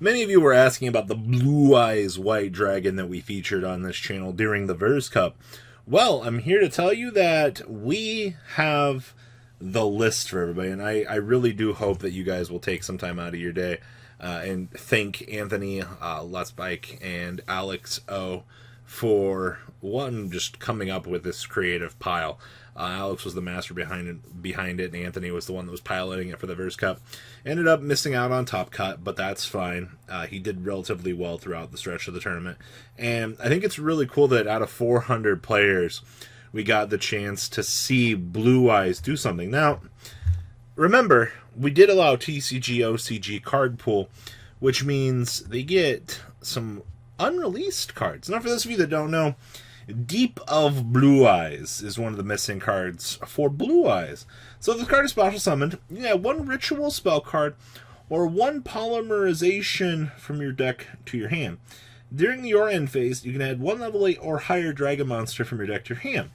Many of you were asking about the Blue Eyes White Dragon that we featured on this channel during the Verz Cup. Well, I'm here to tell you that we have the list for everybody, and I really do hope that you guys will take some time out of your day and thank Anthony, Let's Bike, and Alex O for one, just coming up with this creative pile. Alex was the master behind it, and Anthony was the one that was piloting it for the Verz Cup. Ended up missing out on Top Cut, but that's fine. He did relatively well throughout the stretch of the tournament. And I think it's really cool that out of 400 players, we got the chance to see Blue Eyes do something. Now, remember, we did allow TCG OCG card pool, which means they get some unreleased cards. Now, for those of you that don't know, Deep of Blue Eyes is one of the missing cards for Blue Eyes. So if this card is special summoned, you have one ritual spell card or one polymerization from your deck to your hand. During your end phase, you can add one level 8 or higher dragon monster from your deck to your hand.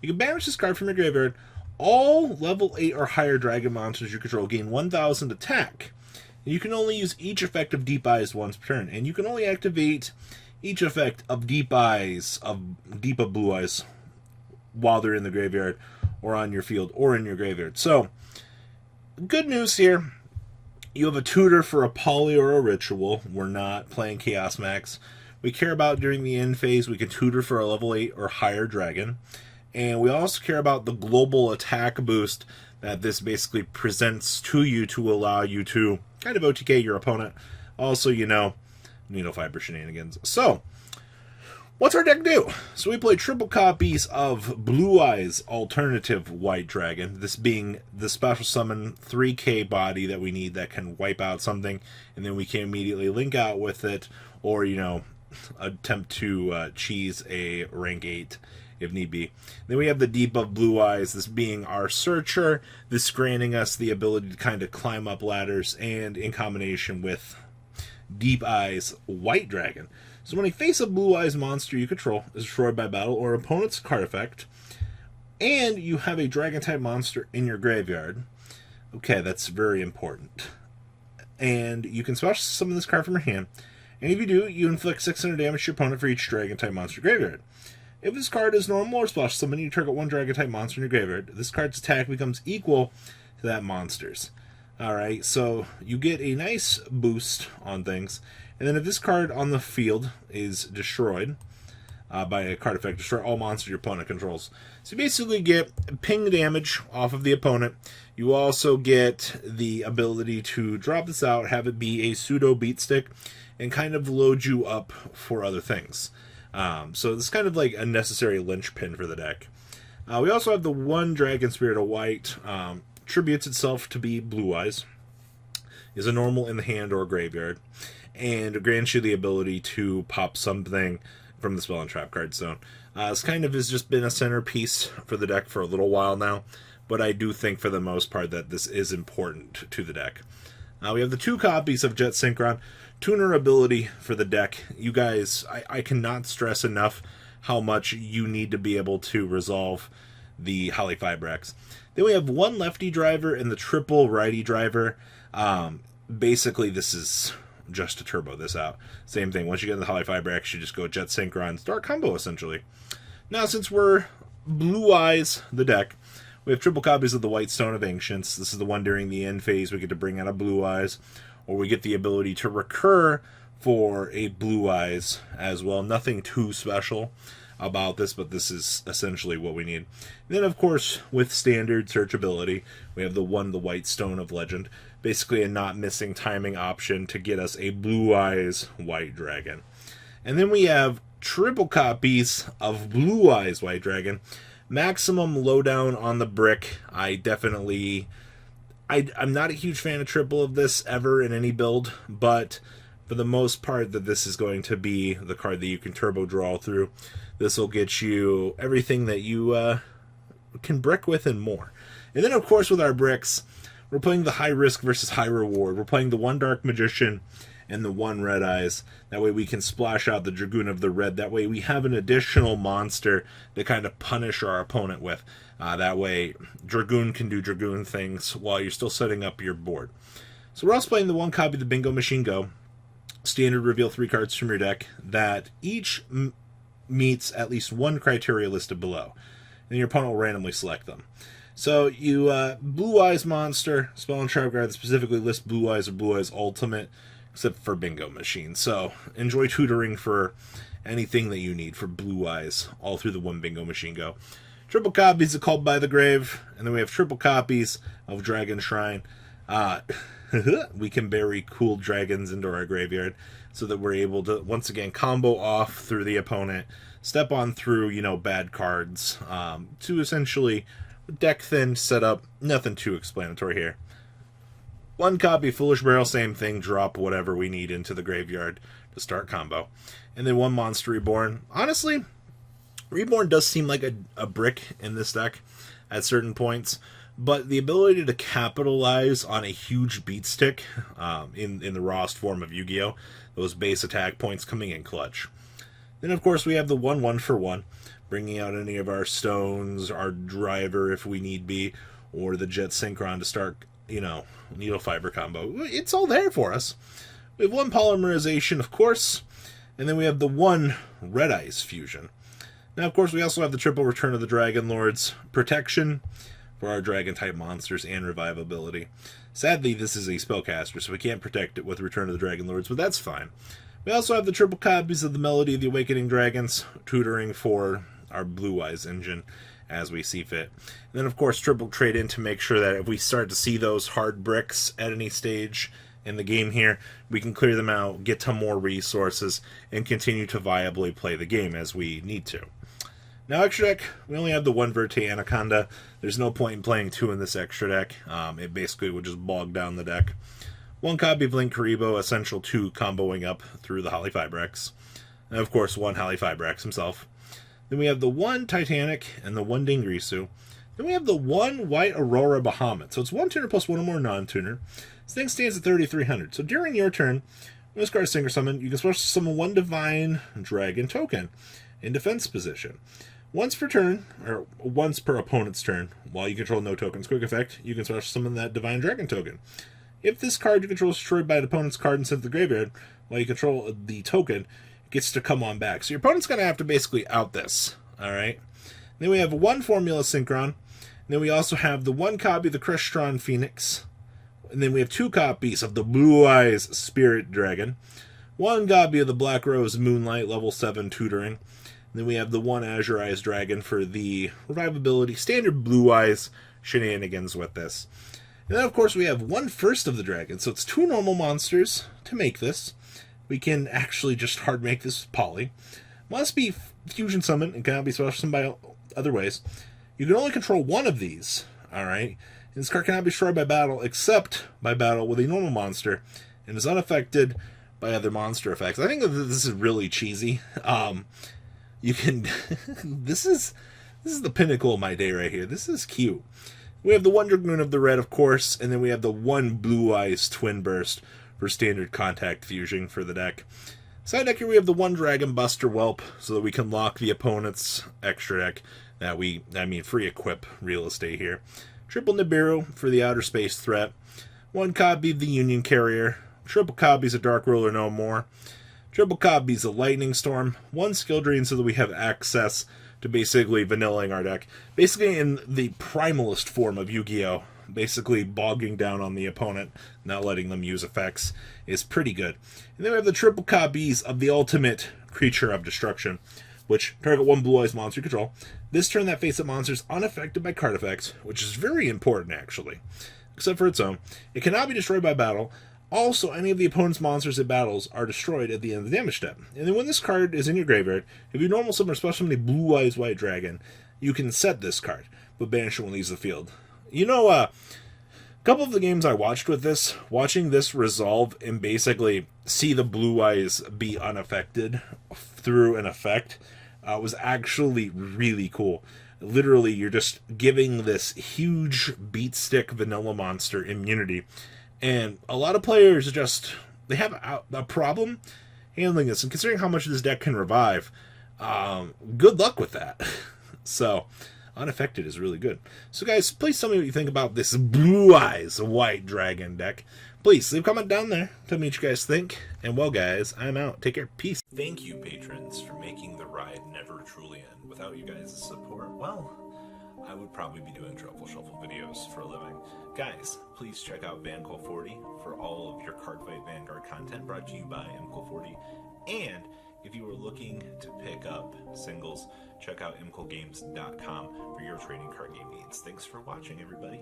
You can banish this card from your graveyard. All level 8 or higher dragon monsters you control gain 1,000 attack. You can only use each effect of Deep Eyes once per turn, and you can only activate each effect of Deep of Blue Eyes while they're in the graveyard or on your field or in your graveyard. So, good news here. You have a tutor for a poly or a ritual. We're not playing Chaos Max. We care about during the end phase, we can tutor for a level 8 or higher dragon. And we also care about the global attack boost that this basically presents to you to allow you to kind of OTK your opponent. Also, needle fiber shenanigans. So, what's our deck do? So we play triple copies of Blue Eyes Alternative White Dragon, this being the special summon 3k body that we need that can wipe out something, and then we can immediately link out with it, or, attempt to cheese a rank 8 if need be. Then we have the Deep of Blue Eyes, this being our searcher, this granting us the ability to kind of climb up ladders, and in combination with Deep Eyes White Dragon. So when a face of Blue Eyes monster you control is destroyed by battle or opponent's card effect, and you have a dragon type monster in your graveyard, okay, that's very important. And you can special summon this card from your hand, and if you do, you inflict 600 damage to your opponent for each dragon type monster graveyard. If this card is normal or special summon, you target one dragon type monster in your graveyard. This card's attack becomes equal to that monster's. Alright, so you get a nice boost on things. And then if this card on the field is destroyed by a card effect, destroy all monsters your opponent controls. So you basically get ping damage off of the opponent. You also get the ability to drop this out, have it be a pseudo beat stick, and kind of load you up for other things. So it's kind of like a necessary linchpin for the deck. We also have the one Dragon Spirit of White. Attributes itself to be Blue Eyes, is a normal in the hand or graveyard, and grants you the ability to pop something from the spell and trap card zone. This kind of has just been a centerpiece for the deck for a little while now, but I do think for the most part that this is important to the deck. We have the 2 copies of Jet Synchron, tuner ability for the deck. You guys, I cannot stress enough how much you need to be able to resolve the Holly Fibrax. Then we have one lefty driver and the triple righty driver. Basically, this is just to turbo this out. Same thing. Once you get in the Holly Fibrax, you just go Jet Synchron, start combo, essentially. Now, since we're Blue Eyes, the deck, we have triple copies of the White Stone of Ancients. This is the one during the end phase we get to bring out a Blue Eyes, or we get the ability to recur for a Blue Eyes as well. Nothing too special about this, but this is essentially what we need. And then, of course, with standard searchability, we have the White Stone of Legend, basically a not missing timing option to get us a Blue Eyes White Dragon. And then we have triple copies of Blue Eyes White Dragon, maximum lowdown on the brick. I'm not a huge fan of triple of this ever in any build, but for the most part that this is going to be the card that you can turbo draw through. This will get you everything that you can brick with and more. And then, of course, with our bricks, we're playing the high risk versus high reward. We're playing the one Dark Magician and the one Red Eyes. That way we can splash out the Dragoon of the Red. That way we have an additional monster to kind of punish our opponent with. That way, Dragoon can do Dragoon things while you're still setting up your board. So we're also playing the one copy of the Bingo Machine Go. Standard reveal 3 cards from your deck that each meets at least one criteria listed below. And your opponent will randomly select them. So you, Blue Eyes monster, spell and trap card that specifically lists Blue Eyes or Blue Eyes Ultimate, except for Bingo Machine. So enjoy tutoring for anything that you need for Blue Eyes, all through the one Bingo Machine Go. Triple copies of Called by the Grave, and then we have triple copies of Dragon Shrine. We can bury cool dragons into our graveyard so that we're able to, once again, combo off through the opponent, step on through, bad cards, to essentially deck thin setup. Nothing too explanatory here. One copy Foolish Barrel, same thing, drop whatever we need into the graveyard to start combo. And then one Monster Reborn. Honestly, Reborn does seem like a brick in this deck at certain points, but the ability to capitalize on a huge beat stick in the rawest form of Yu-Gi-Oh! Those base attack points coming in clutch. Then, of course, we have the 1/1-for-1, bringing out any of our stones, our driver if we need be, or the Jet Synchron to start, needle fiber combo. It's all there for us. We have one Polymerization, of course, and then we have the one Red Eyes Fusion. Now, of course, we also have the triple Return of the Dragon Lords, protection for our Dragon-type monsters, and revivability. Sadly, this is a spellcaster, so we can't protect it with Return of the Dragon Lords, but that's fine. We also have the triple copies of the Melody of the Awakening Dragons, tutoring for our Blue Eyes engine as we see fit. And then, of course, triple trade-in to make sure that if we start to see those hard bricks at any stage in the game here, we can clear them out, get to more resources, and continue to viably play the game as we need to. Now, extra deck, we only have the one Verte Anaconda. There's no point in playing 2 in this extra deck. It basically would just bog down the deck. One copy of Link Karibo, essential to comboing up through the Holly Fibrax. And, of course, one Holly Fibrax himself. Then we have the one Titanic and the one Dingrisu. Then we have the one White Aurora Bahamut. So it's one tuner plus one or more non-tuner. This thing stands at 3,300. So during your turn, when this card is Synchro Summon, you can special summon one Divine Dragon token in defense position. Once per turn, or once per opponent's turn, while you control no tokens, quick effect, you can special summon that Divine Dragon token. If this card you control is destroyed by an opponent's card and sent to the graveyard, while you control the token, it gets to come on back. So your opponent's going to have to basically out this, alright? Then we have one Formula Synchron, and then we also have the one copy of the Crestron Phoenix, and then we have 2 copies of the Blue Eyes Spirit Dragon, one copy of the Black Rose Moonlight level 7 tutoring. Then we have the one Azure Eyes Dragon for the revivability, standard Blue Eyes shenanigans with this. And then, of course, we have one First of the Dragon. So it's 2 normal monsters to make this. We can actually just hard make this with Poly. Must be fusion summoned and cannot be special summoned by other ways. You can only control one of these, alright? This card cannot be destroyed by battle, except by battle with a normal monster, and is unaffected by other monster effects. I think that this is really cheesy. You can this is the pinnacle of my day right here. This is cute. We have the one Dragoon of the Red, of course, and then we have the one Blue Eyes Twin Burst for standard contact fusion for the deck. Side deck here we have the one Dragon Buster Whelp, so that we can lock the opponent's extra deck that free equip real estate here. Triple Nibiru for the outer space threat. One copy of the Union Carrier. Triple copies of Dark Ruler No More. Triple copies of Lightning Storm, one Skill Drain so that we have access to basically vanillaing our deck. Basically in the primalist form of Yu-Gi-Oh! Basically bogging down on the opponent, not letting them use effects, is pretty good. And then we have the triple copies of the ultimate Creature of Destruction, which target one Blue Eyes monster you control. This turn that face-up monster is unaffected by card effects, which is very important actually, except for its own. It cannot be destroyed by battle. Also, any of the opponent's monsters in battles are destroyed at the end of the damage step. And then when this card is in your graveyard, if you normal summon or special summon a Blue Eyes White Dragon, you can set this card, but banish it when it leaves the field. A couple of the games I watched with this, watching this resolve and basically see the Blue Eyes be unaffected through an effect, was actually really cool. Literally, you're just giving this huge beat stick vanilla monster immunity. And a lot of players they have a problem handling this. And considering how much this deck can revive, good luck with that. So, Unaffected is really good. So guys, please tell me what you think about this Blue Eyes White Dragon deck. Please leave a comment down there. Tell me what you guys think. And well guys, I'm out. Take care. Peace. Thank you, patrons, for making the ride never truly end. Without you guys' support, well, I would probably be doing Truffle Shuffle videos for a living. Guys, please check out VanCool40 for all of your Cardfight Vanguard content brought to you by MCool40. And if you are looking to pick up singles, check out mcoolgames.com for your trading card game needs. Thanks for watching, everybody.